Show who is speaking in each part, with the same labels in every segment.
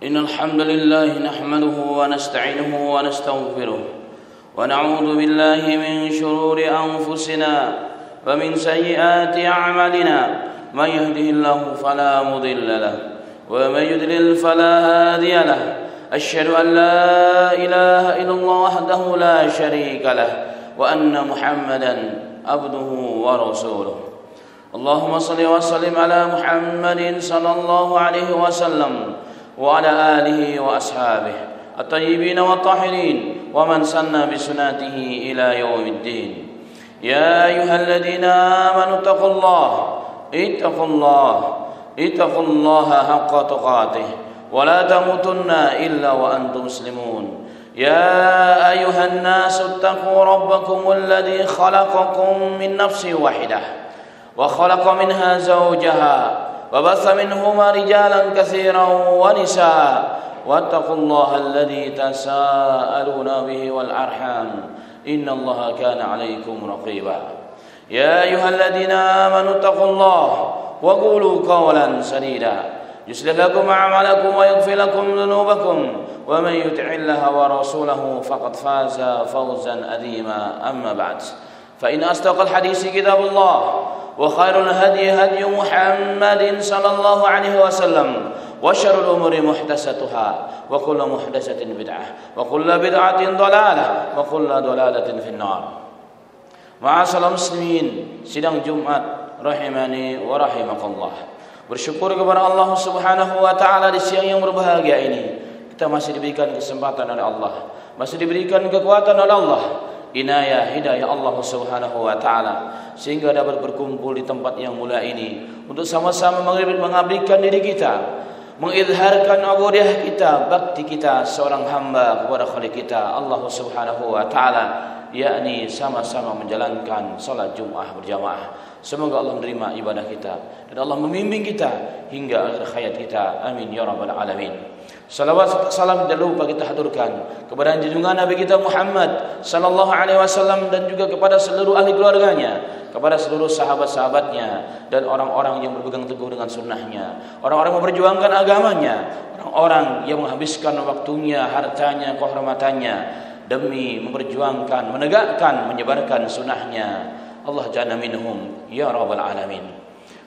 Speaker 1: إن الحمد لله نحمده ونستعينه ونستغفره ونعوذ بالله من شرور أنفسنا ومن سيئات أعمالنا من يهده الله فلا مضل له ومن يضلل فلا هادي له أشهد أن لا إله إلا الله وحده لا شريك له وأن محمدا عبده ورسوله اللهم صل وسلم على محمد صلى الله عليه وسلم وعلى آله وأصحابه الطيبين والطاهرين ومن سن بسنته إلى يوم الدين يا أيها الذين آمنوا اتقوا الله حق تقاته ولا تموتن إلا وأنتم مسلمون يا أيها الناس اتقوا ربكم الذي خلقكم من نفس واحدة وخلق منها زوجها وبث منهما رجالا كثيرا ونساء واتقوا الله الذي تساءلون به والأرحام إن الله كان عليكم رقيبا يا أيها الذين آمنوا اتقوا الله وقولوا قولا سديدا يصلح لكم أعمالكم ويغفر لكم ذنوبكم ومن يطع الله ورسوله فقد فاز فوزا عظيما أما بعد فإن أصدق الحديث كتاب الله وخير الهدي هدي محمد صلى الله عليه وسلم وشر الأمور محدثاتها وكل محدثة بدعة وكل بدعة ضلالة وكل ضلالة في النار. Ma'asyiral muslimin, sidang Jumat rahimani wa rahimakallah. Bersyukur kepada Allah Subhanahu wa taala di siang yang berbahagia ini. Kita masih diberikan kesempatan oleh Allah, masih diberikan kekuatan oleh Allah, inayah hidayah Allah Subhanahu wa taala sehingga dapat berkumpul di tempat yang mulia ini untuk sama-sama mengabdikan diri kita, mengizharkan ubudiyah kita, bakti kita seorang hamba kepada Khalik kita Allah Subhanahu wa taala, yakni sama-sama menjalankan salat Jumat berjamaah. Semoga Allah menerima ibadah kita dan Allah membimbing kita hingga akhir hayat kita. Amin ya rabbal alamin. Salawat salam tidak lupa kita haturkan kepada junjungan Nabi kita Muhammad sallallahu alaihi wasallam dan juga kepada seluruh ahli keluarganya, kepada seluruh sahabat-sahabatnya dan orang-orang yang berpegang teguh dengan sunnahnya, orang-orang yang memperjuangkan agamanya, orang-orang yang menghabiskan waktunya, hartanya, kehormatannya demi memperjuangkan, menegakkan, menyebarkan sunnahnya. Allah ja'alna minhum ya rabbal alamin.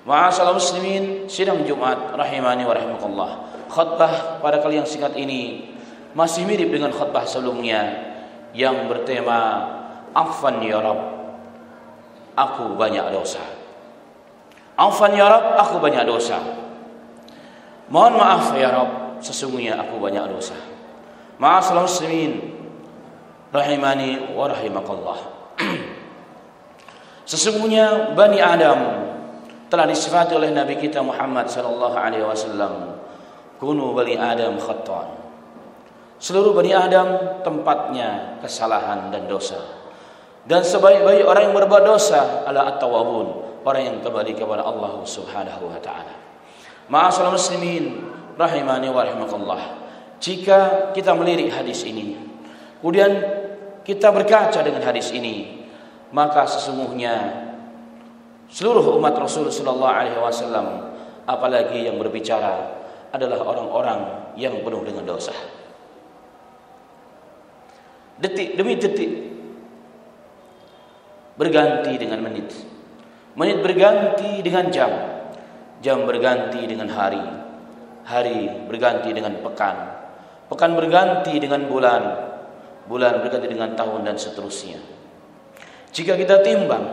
Speaker 1: Ma'asyiral muslimin, sidang Jumat rahimani wa rahimakallah. Khutbah pada kali yang singkat ini masih mirip dengan khutbah sebelumnya yang bertema Afwan ya Rabb, aku banyak dosa. Afwan ya Rabb, aku banyak dosa. Mohon maaf ya Rabb, sesungguhnya aku banyak dosa. Ma'asyiral muslimin rahimani wa rahimakallah. Sesungguhnya Bani Adam telah disifati oleh Nabi kita Muhammad sallallahu alaihi wasallam, kunu Bani Adam khata'an. Seluruh Bani Adam tempatnya kesalahan dan dosa. Dan sebaik-baik orang yang berbuat dosa adalah at-tawwabun, orang yang kembali kepada Allah Subhanahu wa taala. Ma'asyiral muslimin rahimani wa rahimakallah. Jika kita melirik hadis ini, kemudian kita berkaca dengan hadis ini, maka sesungguhnya seluruh umat Rasul sallallahu alaihi wasallam, apalagi yang berbicara, adalah orang-orang yang penuh dengan dosa. Detik demi detik berganti dengan menit, menit berganti dengan jam, jam berganti dengan hari, hari berganti dengan pekan, pekan berganti dengan bulan, bulan berganti dengan tahun dan seterusnya. Jika kita timbang,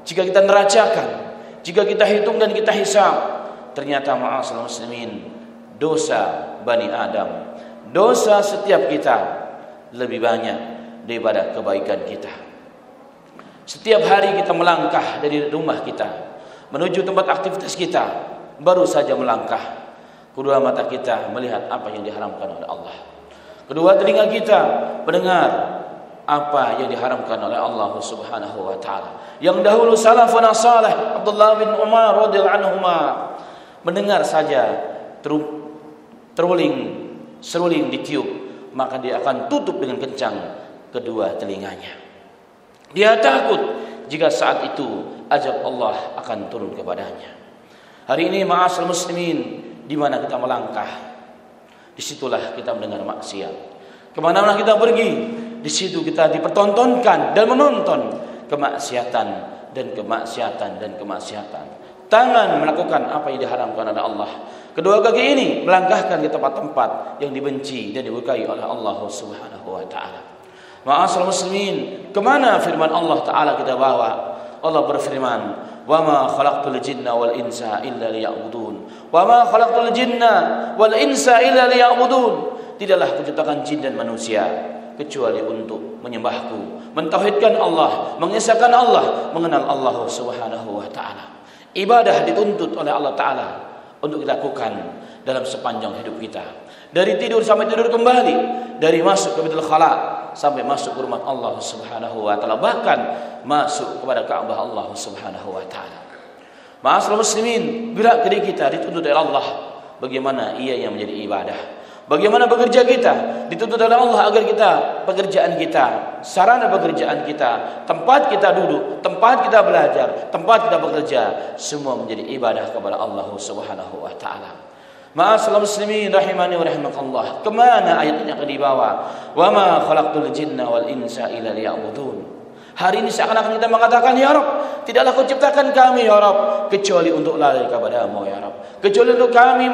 Speaker 1: jika kita neracakan, jika kita hitung dan kita hisab, ternyata ma'asyiral muslimin, dosa Bani Adam, dosa setiap kita lebih banyak daripada kebaikan kita. Setiap hari kita melangkah dari rumah kita menuju tempat aktivitas kita, baru saja melangkah, kedua mata kita melihat apa yang diharamkan oleh Allah, kedua telinga kita mendengar apa yang diharamkan oleh Allah Subhanahu wa taala. Yang dahulu salafun salih Abdullah bin Umar radhiyallahu anhuma mendengar saja seruling ditiup, maka dia akan tutup dengan kencang kedua telinganya. Dia takut jika saat itu azab Allah akan turun kepadanya. Hari ini ma'asyiral muslimin, di mana kita melangkah, disitulah kita mendengar maksiat. Kemana-mana kita pergi, di situ kita dipertontonkan dan menonton kemaksiatan dan kemaksiatan dan kemaksiatan. Tangan melakukan apa yang diharamkan oleh Allah. Kedua kaki ini melangkahkan ke tempat-tempat yang dibenci dan dimurkai oleh Allah Subhanahu wa taala. Ma'asyiral muslimin, kemana firman Allah taala kita bawa? Allah berfirman, "Wa ma khalaqtul jinna wal insa illa liya'budun." Wa ma khalaqtul jinna wal insa illa liya'budun. Tidaklah kuciptakan jin dan manusia kecuali untuk menyembahku, mentauhidkan Allah, mengesahkan Allah, mengenal Allah Subhanahu wa taala. Ibadah dituntut oleh Allah taala untuk dilakukan dalam sepanjang hidup kita. Dari tidur sampai tidur kembali, dari masuk ke Baitul Khala sampai masuk ke rumah Allah Subhanahu wa taala, bahkan masuk kepada Ka'bah Allah Subhanahu wa taala. Ma'asyiral muslimin, gerak gerik kita dituntut oleh Allah. Bagaimana ia yang menjadi ibadah? Bagaimana bekerja kita dituntut oleh Allah agar kita, pekerjaan kita, sarana pekerjaan kita, tempat kita duduk, tempat kita belajar, tempat kita bekerja, semua menjadi ibadah kepada Allah Subhanahu wa taala. Ma'asyiral muslimin rahimani wa rahimakallah. Kemana ayat ini akan dibawa? Wa ma khalaqtul jinna wal insa illa liya'budun. Hari ini seakan-akan kita mengatakan, ya Rabb, tidaklah kau ciptakan kami ya Rabb kecuali untuk lari kepada-Mu ya Rabb, kecuali untuk kami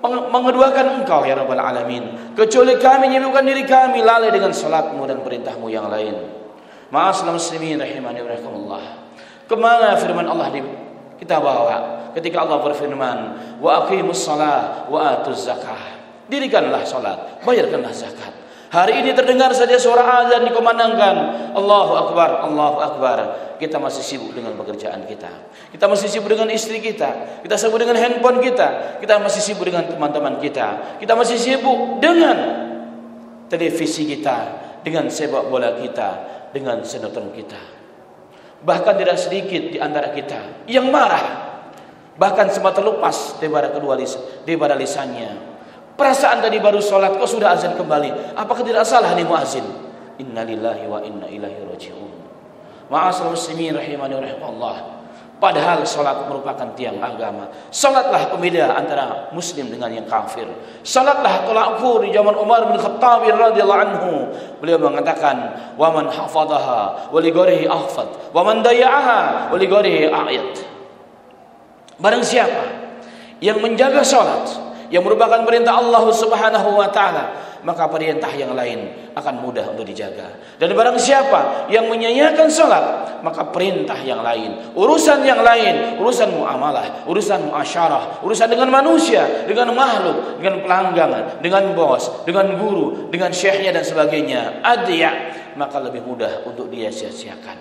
Speaker 1: mengeduakan Engkau ya Rabbal Alamin, kecuali kami menyibukkan diri kami lalai dengan salat-Mu dan perintah-Mu yang lain. Ma'asyiral muslimin rahimani wa rahimakumullah. Kemana firman Allah kita bawa ketika Allah berfirman, wa aqimus shalah wa atuz zakah. Dirikanlah salat, bayarkanlah zakat. Hari ini terdengar saja suara azan dikumandangkan, Allahu Akbar, Allahu Akbar. Kita masih sibuk dengan pekerjaan kita. Kita masih sibuk dengan istri kita. Kita sibuk dengan handphone kita. Kita masih sibuk dengan teman-teman kita. Kita masih sibuk dengan televisi kita, dengan sepak bola kita, dengan sinetron kita. Bahkan tidak sedikit di antara kita yang marah, bahkan sempat terlepas daripada lisannya. Perasaan tadi baru sholat, kok sudah azan kembali? Apakah tidak salah nih muazin? Innalillahi wa inna ilaihi raji'un. Ma'asyiral muslimin rahimani wa rahimakumullah. Padahal sholat merupakan tiang agama. Sholatlah pembeda antara muslim dengan yang kafir. Sholatlah tolak ukur di zaman Umar bin Khattab radhiyallahu anhu. Beliau mengatakan, wa man hafadhaha wa li ghairihi ahfad, wa man dayya'aha wa li ghairihi a'yad. Barang siapa yang menjaga sholat, yang merupakan perintah Allah Subhanahu wa taala, maka perintah yang lain akan mudah untuk dijaga. Dan barang siapa yang menyanyiakan salat, maka perintah yang lain, urusan yang lain, urusan muamalah, urusan muasyarah, urusan dengan manusia, dengan makhluk, dengan pelanggan, dengan bos, dengan guru, dengan syekhnya dan sebagainya, adya, maka lebih mudah untuk dia sia-siakan.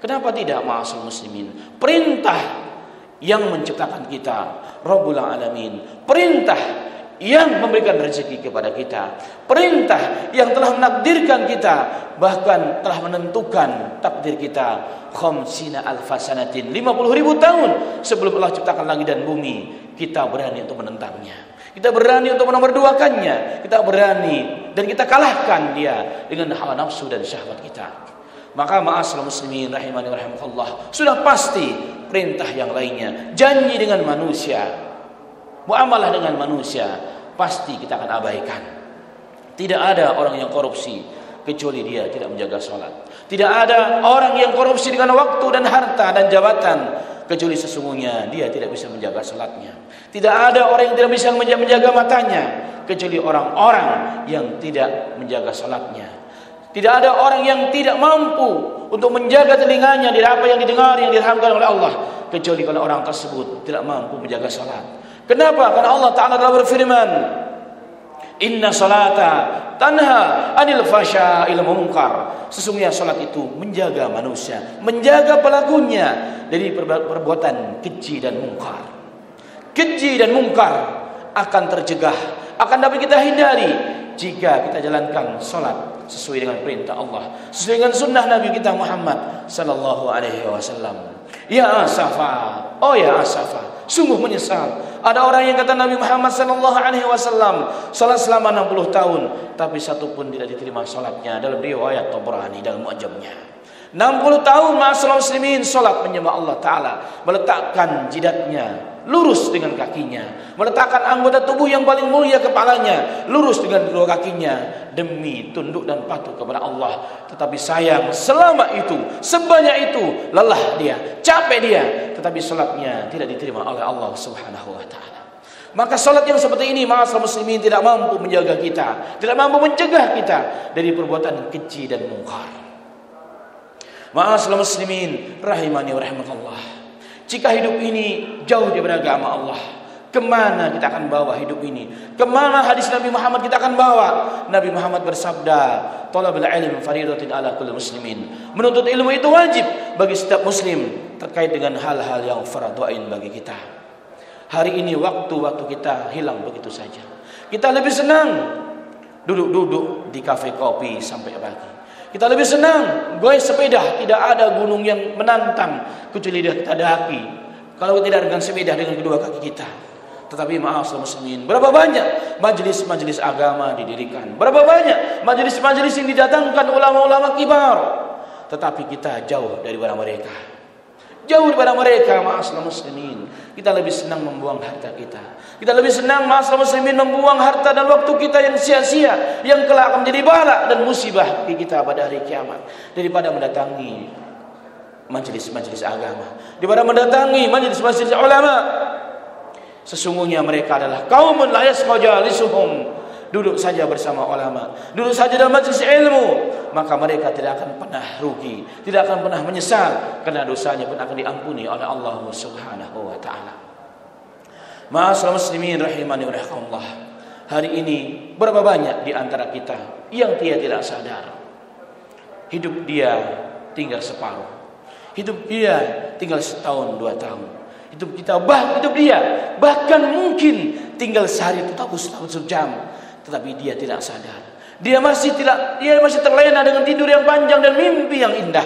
Speaker 1: Kenapa tidak, ma'asyiral muslimin? Perintah yang menciptakan kita, Rabbul Alamin, perintah yang memberikan rezeki kepada kita, perintah yang telah menakdirkan kita, bahkan telah menentukan takdir kita, khamsina alfasanatin, 50.000 tahun sebelum Allah ciptakan langit dan bumi. Kita berani untuk menentangnya, kita berani untuk menomorduakannya, kita berani dan kita kalahkan dia dengan hawa nafsu dan syahwat kita. Maka ma'asyiral muslimin rahimani wa rahimakumullah, sudah pasti perintah yang lainnya, janji dengan manusia, muamalah dengan manusia, pasti kita akan abaikan. Tidak ada orang yang korupsi kecuali dia tidak menjaga sholat. Tidak ada orang yang korupsi dengan waktu dan harta dan jabatan kecuali sesungguhnya dia tidak bisa menjaga sholatnya. Tidak ada orang yang tidak bisa menjaga matanya kecuali orang-orang yang tidak menjaga sholatnya. Tidak ada orang yang tidak mampu untuk menjaga telinganya dari apa yang didengar, yang diharamkan oleh Allah, kecuali kalau orang tersebut tidak mampu menjaga salat. Kenapa? Karena Allah Ta'ala telah berfirman, inna salata tanha anil fasya'il munkar. Sesungguhnya salat itu menjaga manusia, menjaga pelakunya dari perbuatan keji dan mungkar. Keji dan mungkar akan tercegah, akan dapat kita hindari jika kita jalankan salat sesuai dengan perintah Allah, sesuai dengan sunnah Nabi kita Muhammad sallallahu alaihi wasallam. Ya asafa, oh ya asafa, sungguh menyesal. Ada orang yang kata Nabi Muhammad sallallahu alaihi wasallam, salat selama 60 tahun tapi satu pun tidak diterima salatnya, dalam riwayat Tabrani dalam Mu'jamnya. 60 tahun ma'asyiral muslimin salat menyembah Allah Ta'ala, meletakkan jidatnya lurus dengan kakinya, meletakkan anggota tubuh yang paling mulia kepalanya lurus dengan kedua kakinya demi tunduk dan patuh kepada Allah. Tetapi sayang, selama itu, sebanyak itu, lelah dia, capek dia, tetapi salatnya tidak diterima oleh Allah Subhanahu wa taala. Maka salat yang seperti ini, ma'asyiral muslimin, tidak mampu menjaga kita, tidak mampu mencegah kita dari perbuatan keji dan mungkar. Ma'asyiral muslimin rahimani wa rahimakallah. Jika hidup ini jauh daripada agama Allah, kemana kita akan bawa hidup ini? Kemana hadis Nabi Muhammad kita akan bawa? Nabi Muhammad bersabda, "Thalabul ilmi fardhatun ala kulli muslimin." Menuntut ilmu itu wajib bagi setiap muslim terkait dengan hal-hal yang fardhu ain bagi kita. Hari ini waktu-waktu kita hilang begitu saja. Kita lebih senang duduk-duduk di kafe kopi sampai pagi. Kita lebih senang goyang sepeda, tidak ada gunung yang menantang kecuali kita daki. Kalau tidak dengan sepeda dengan kedua kaki kita. Tetapi ma'asyiral muslimin, berapa banyak majelis-majelis agama didirikan, berapa banyak majelis-majelis yang didatangkan ulama-ulama kibar, tetapi kita jauh daripada mereka. Jauh daripada mereka, ma'asyiral muslimin. Kita lebih senang membuang harta kita. Kita lebih senang, ma'asyiral muslimin, membuang harta dan waktu kita yang sia-sia, yang kelak akan menjadi bala dan musibah bagi kita pada hari kiamat, daripada mendatangi majelis-majelis agama, daripada mendatangi majelis-majelis ulama. Sesungguhnya mereka adalah qaumun la yasqa jalisuhum. Duduk saja bersama ulama, duduk saja dalam majelis ilmu, maka mereka tidak akan pernah rugi, tidak akan pernah menyesal, karena dosanya pun akan diampuni oleh Allah Subhanahu wa taala. Ma'asyiral muslimin rahimani wa rahimakumullah. Hari ini berapa banyak di antara kita yang dia tidak sadar hidup dia tinggal separuh, hidup dia tinggal setahun 2 tahun, hidup dia bahkan mungkin tinggal sehari atau setahun sejam. Tetapi dia tidak sadar. Dia masih terlena dengan tidur yang panjang dan mimpi yang indah.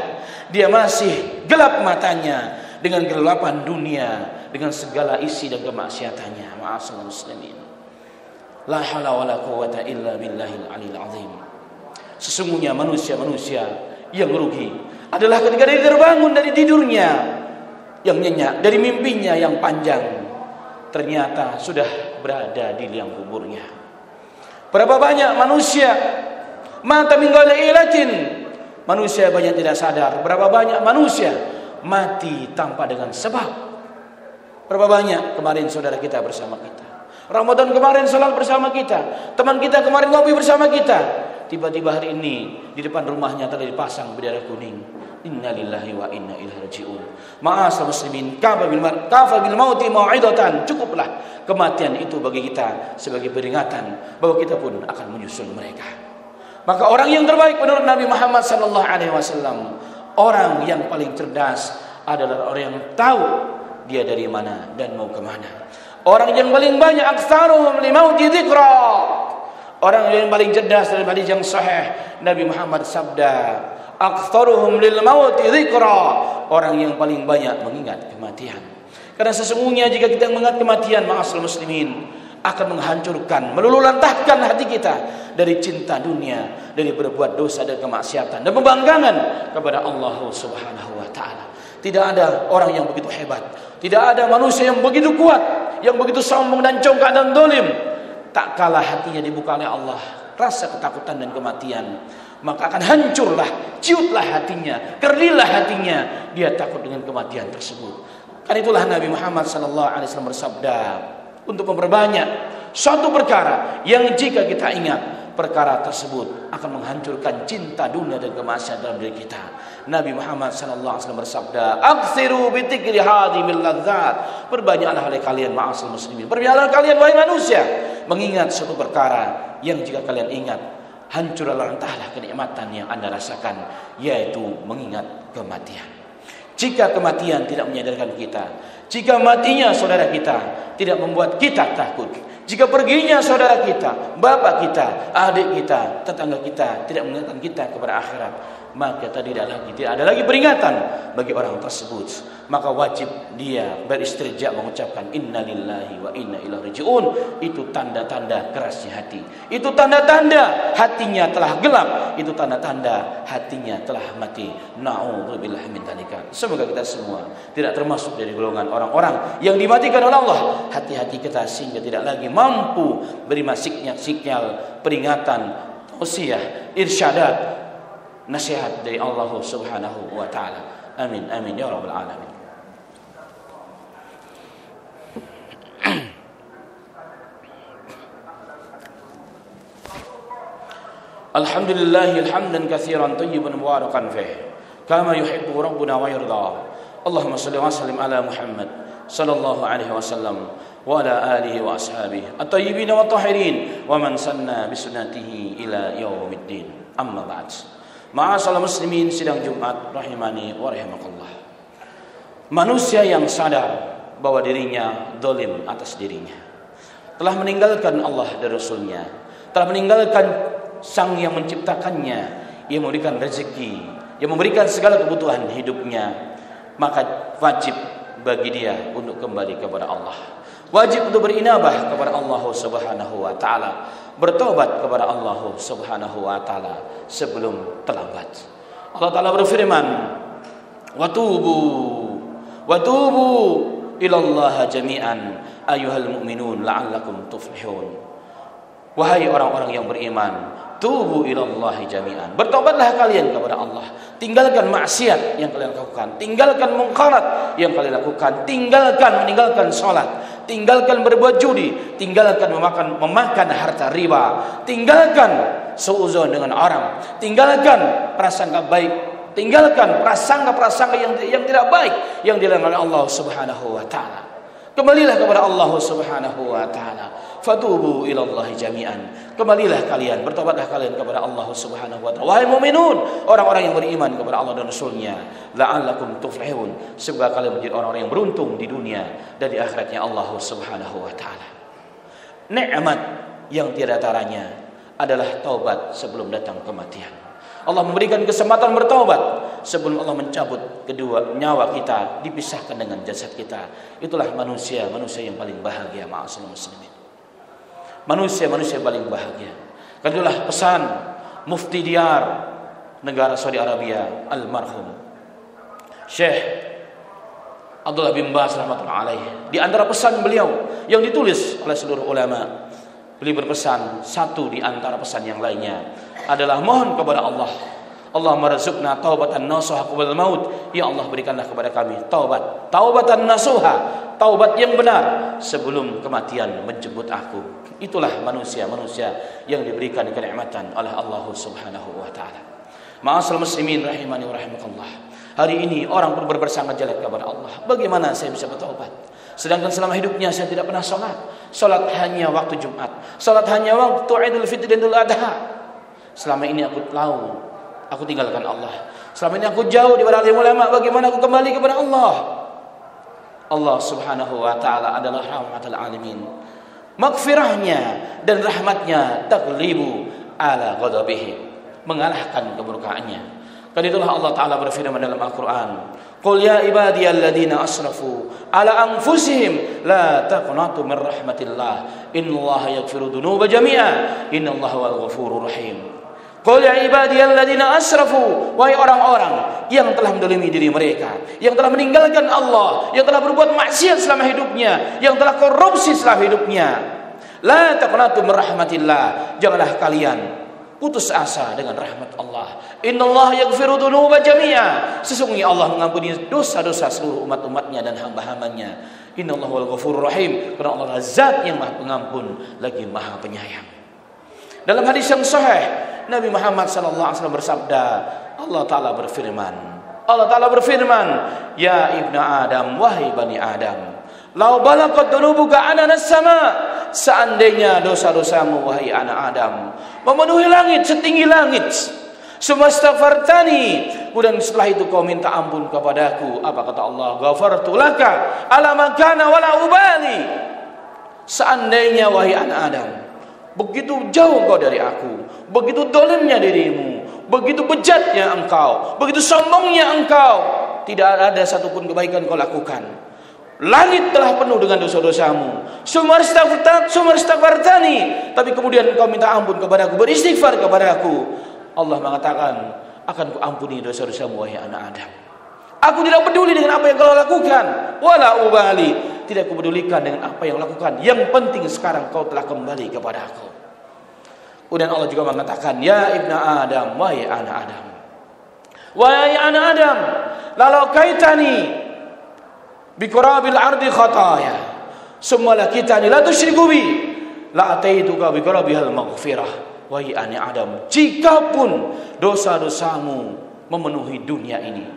Speaker 1: Dia masih gelap matanya dengan kegelapan dunia, dengan segala isi dan kemaksiatannya. Ma'asyiral muslimin. La haula wala quwwata illa billahil aliyil azim. Sesungguhnya manusia-manusia yang rugi adalah ketika dia terbangun dari tidurnya yang nyenyak, dari mimpinya yang panjang, ternyata sudah berada di liang kuburnya. Berapa banyak manusia mata min ghairi ilatin, manusia banyak tidak sadar. Berapa banyak manusia mati tanpa dengan sebab. Berapa banyak kemarin saudara kita bersama kita, Ramadan kemarin salat bersama kita, teman kita kemarin ngopi bersama kita, tiba-tiba hari ini di depan rumahnya telah dipasang bendera kuning. Innalillahi wa inna ilaihi raji'un. Ma'asyiral muslimin, kafa bil mauti mau'idatan. Cukuplah kematian itu bagi kita sebagai peringatan bahwa kita pun akan menyusul mereka. Maka orang yang terbaik menurut Nabi Muhammad sallallahu alaihi wasallam, orang yang paling cerdas adalah orang yang tahu dia dari mana dan mau ke mana. Orang yang paling banyak aktsaruhum limauti dzikra. Orang yang paling cerdas dalam hadis yang sahih, Nabi Muhammad sabda, aktsaruhum lil mauti dzikra. Orang yang paling banyak mengingat kematian. Karena sesungguhnya jika kita mengingat kematian, ma'asyiral muslimin, akan menghancurkan, melululantahkan hati kita dari cinta dunia, dari berbuat dosa dan kemaksiatan dan pembangkangan kepada Allah Subhanahu wa taala. Tidak ada orang yang begitu hebat, tidak ada manusia yang begitu kuat, yang begitu sombong dan congkak dan dolim, tak kalah hatinya dibuka oleh Allah rasa ketakutan dan kematian, maka akan hancurlah, ciutlah hatinya, kerdilah hatinya, dia takut dengan kematian tersebut. Karena itulah Nabi Muhammad SAW bersabda untuk memperbanyak suatu perkara yang jika kita ingat, perkara tersebut akan menghancurkan cinta dunia dan kemaksiatan dalam diri kita. Nabi Muhammad SAW bersabda, "Aktsiru bi dzikri hadhimil ladzat." Perbanyaklah oleh kalian ma'asyiral muslimin, perbanyaklah kalian wahai manusia mengingat suatu perkara yang jika kalian ingat, hancurlah entahlah kenikmatan yang Anda rasakan, yaitu mengingat kematian. Jika kematian tidak menyadarkan kita, jika matinya saudara kita tidak membuat kita takut, jika perginya saudara kita, bapak kita, adik kita, tetangga kita tidak mengingatkan kita kepada akhirat, maka tidak ada lagi peringatan bagi orang tersebut. Maka wajib dia beristirja mengucapkan innalillahi wa inna ilaihi raji'un. Itu tanda-tanda kerasnya hati. Itu tanda-tanda hatinya telah gelap. Itu tanda-tanda hatinya telah mati. Na'udzubillah min dzalika. Semoga kita semua tidak termasuk dari golongan orang-orang yang dimatikan oleh Allah hati-hati kita, sehingga tidak lagi mampu beri sinyal peringatan, tausiah, irsyadat, nasihat dari Allah Subhanahu wa taala. Amin amin ya rabbal alamin. Alhamdulillahi hamdan katsiran tayyiban mubarakan fih kama yuhibbu rabbuna wa yarda. Allahumma shalli wa sallim ala Muhammad sallallahu alaihi wasallam wa ala alihi wa ashabihi at-tayyibin wa tahirin wa man sanna bi sunnatihi ila yaumiddin. Amma ba'd. Ma'asal muslimin, sidang Jumat rahimani wa rahimakallah. Manusia yang sadar bahwa dirinya zalim atas dirinya, telah meninggalkan Allah dan Rasulnya, telah meninggalkan Sang yang menciptakannya, yang memberikan rezeki, yang memberikan segala kebutuhan hidupnya, maka wajib bagi dia untuk kembali kepada Allah. Wajib untuk berinabah kepada Allah Subhanahu wa taala, bertobat kepada Allah Subhanahu wa taala sebelum terlambat. Allah taala berfirman, "Wa tubu ilallaha jami'an ayyuhal mu'minun la'allakum tuflihun." Wahai orang-orang yang beriman, tubu ilallahi jami'an. Bertobatlah kalian kepada Allah. Tinggalkan maksiat yang kalian lakukan, tinggalkan mungkarat yang kalian lakukan, meninggalkan salat, tinggalkan berbuat judi, tinggalkan memakan harta riba, tinggalkan suudzon dengan orang, tinggalkan prasangka baik, tinggalkan prasangka yang tidak baik yang dilarang oleh Allah Subhanahu wa taala. Kembalilah kepada Allah Subhanahu wa taala. Fatubu ilallahi jami'an. Kembalilah kalian, bertobatlah kalian kepada Allah Subhanahu wa taala. Wahai mukminun, orang-orang yang beriman kepada Allah dan Rasul-Nya, la'allakum tuflihun. Semoga kalian menjadi orang-orang yang beruntung di dunia dan di akhiratnya Allah Subhanahu wa taala. Nikmat yang tiada taranya adalah taubat sebelum datang kematian. Allah memberikan kesempatan bertaubat sebelum Allah mencabut kedua nyawa kita, dipisahkan dengan jasad kita. Itulah manusia yang paling bahagia, ma'asyiral muslimin. Manusia paling bahagia. Itulah pesan Mufti Diyar negara Saudi Arabia, almarhum Syekh Abdullah bin Baz rahmatullahi alaih. Di antara pesan beliau yang ditulis oleh seluruh ulama, beliau berpesan, satu di antara pesan yang lainnya adalah mohon kepada Allah, Allahumma rzuqna taubatan nasuha qabla maut. Ya Allah, berikanlah kepada kami taubatan nasuha, taubat yang benar sebelum kematian menjemput aku. Itulah manusia yang diberikan kenikmatan oleh Allah Subhanahu wa taala. Ma'asyiral muslimin rahimani wa rahimakallah. Hari ini orang pun berprasangka jelek kepada Allah. Bagaimana saya bisa bertaubat? Sedangkan selama hidupnya saya tidak pernah salat hanya waktu Jumat, salat hanya waktu Idul Fitri dan Idul Adha. Selama ini aku tahu aku tinggalkan Allah. Selama ini aku jauh di alim ulama. Bagaimana aku kembali kepada Allah? Allah Subhanahu wa taala adalah rahmatul alamin. Maghfirahnya dan rahmatnya taglibu ala ghadabihi, mengalahkan kemurkaannya. Karena itulah Allah taala berfirman dalam Al-Qur'an, "Qul ya ibadiyalladzina asrafu ala anfusihim la taqnatu min rahmatillah innallaha yaghfiru dzunuba jami'a innallaha huwal ghafurur rahim." Qul ya ibadiyalladzina asrafu, wahai orang-orang yang telah mendolimi diri mereka, yang telah meninggalkan Allah, yang telah berbuat maksiat selama hidupnya, yang telah korupsi selama hidupnya. La taqnatu min rahmatillah, janganlah kalian putus asa dengan rahmat Allah. Innallaha yaghfiru dzunuba jami'a, sesungguhnya Allah mengampuni dosa-dosa seluruh umat-umatnya dan hamba-hambanya. Innallaha huwal ghafurur rahim, karena Allah adalah zat yang Maha Pengampun lagi Maha Penyayang. Dalam hadis yang sahih Nabi Muhammad SAW bersabda, Allah Ta'ala berfirman, ya ibnu Adam, wahai bani Adam, lau balaqat dunubuka ananas sama, seandainya dosa-dosamu wahai anak Adam memenuhi langit setinggi langit, sumastaghfartani, kemudian setelah itu kau minta ampun kepadaku, apa kata Allah? Ghafartu laka ala ma kana wala ubali. Seandainya wahai anak Adam begitu jauh engkau dari aku, begitu dolimnya dirimu, begitu bejatnya engkau, begitu sombongnya engkau, tidak ada satupun kebaikan kau lakukan. Langit telah penuh dengan dosa-dosamu. Summa istaghfartani, tapi kemudian engkau minta ampun kepadaku, beristighfar kepadaku. Allah mengatakan, akan kuampuni dosa-dosamu wahai anak Adam. Aku tidak peduli dengan apa yang kau lakukan. Wala ubali, tidak kupedulikan dengan apa yang lakukan. Yang penting sekarang kau telah kembali kepada aku. Kemudian Allah juga mengatakan, ya ibna Adam, wahai anak Adam. Wahai anak Adam, lalau kaitani biqurabil ardi khataya summa lakitani la tusyriku bi la ataituka biqurabihal maghfirah. Wahai anak Adam, jikapun dosa-dosamu memenuhi dunia ini,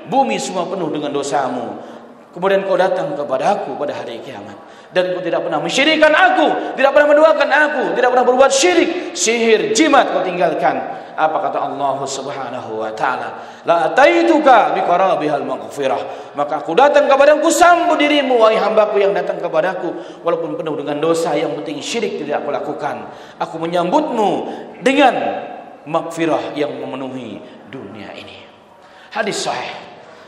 Speaker 1: bumi semua penuh dengan dosamu, kemudian kau datang kepada aku pada hari kiamat, dan kau tidak pernah mensyirikkan aku, tidak pernah menduakan aku, tidak pernah berbuat syirik, sihir, jimat kau tinggalkan. Apa kata Allah Subhanahu wa taala? La ataituka biqarabihal maghfirah. Maka aku datang kepadamu, sambut dirimu wahai hambaku yang datang kepadaku walaupun penuh dengan dosa, yang penting syirik tidak aku lakukan. Aku menyambutmu dengan maghfirah yang memenuhi dunia ini. Hadis sahih.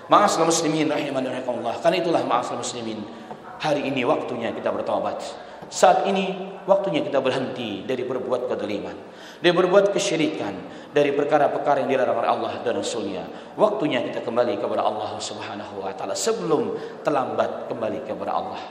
Speaker 1: Ma'asyiral muslimin rahimani rahimakumullah. Karena itulah ma'asyiral muslimin, hari ini waktunya kita bertobat. Saat ini waktunya kita berhenti dari berbuat kezaliman, dari berbuat kesyirikan, dari perkara-perkara yang dilarang oleh Allah dan Rasulnya. Waktunya kita kembali kepada Allah Subhanahu wa taala sebelum terlambat kembali kepada Allah.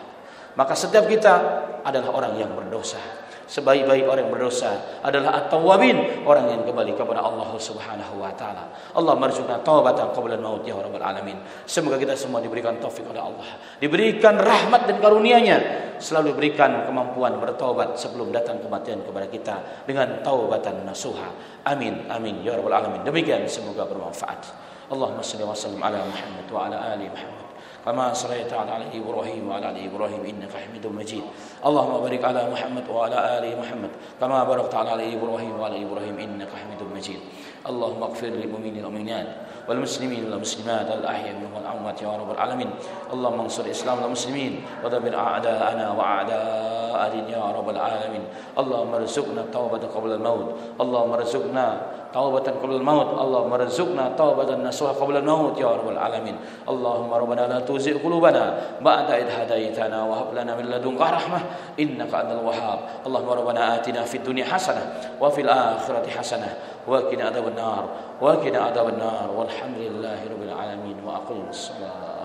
Speaker 1: Maka setiap kita adalah orang yang berdosa. Sebaik-baik orang yang berdosa adalah at-tawwabin, orang yang kembali kepada Allah Subhanahu wa taala. Allah marzuqna taubatan qabla al-maut ya rabbal alamin. Semoga kita semua diberikan taufik oleh Allah, diberikan rahmat dan karunia-Nya, selalu diberikan kemampuan bertaubat sebelum datang kematian kepada kita dengan taubatan nasuha. Amin amin ya rabbal alamin. Demikian, semoga bermanfaat. Allahumma shalli wa sallim ala Muhammad wa ala ali Muhammad kama shallaita ala Ibrahim wa ala ali Ibrahim innaka Hamidum Majid. Allahumma barik ala Muhammad wa ala ali Muhammad kama barakta ala Ibrahim wa ala Ibrahim innaka Hamidum Majid. Allahumma ighfir lil mu'minina wal mu'minat wal muslimin wal muslimat al ahya minhum wal amwat ya rabbal alamin. Allahumma ansur Islam wal muslimin wa dabbir a'da'ana wa a'da'a din ya rabbal alamin. Allahumma arzuqna taubatan qabla al-maut. Allahumma arzuqna taubatan qabla al-maut. Allahumma arzuqna taubatan nasuha qabla al-maut ya rabbal alamin. Allahumma rabbana la tuzigh qulubana ba'da idh hadaytana wa hab lana min ladunka rahmah innaka antal wahhab. Allahumma rabbana atina fid dunya hasanah wa fil akhirati hasanah wa qina adzaban nar walhamdulillahi rabbil alamin wa aqimus salat.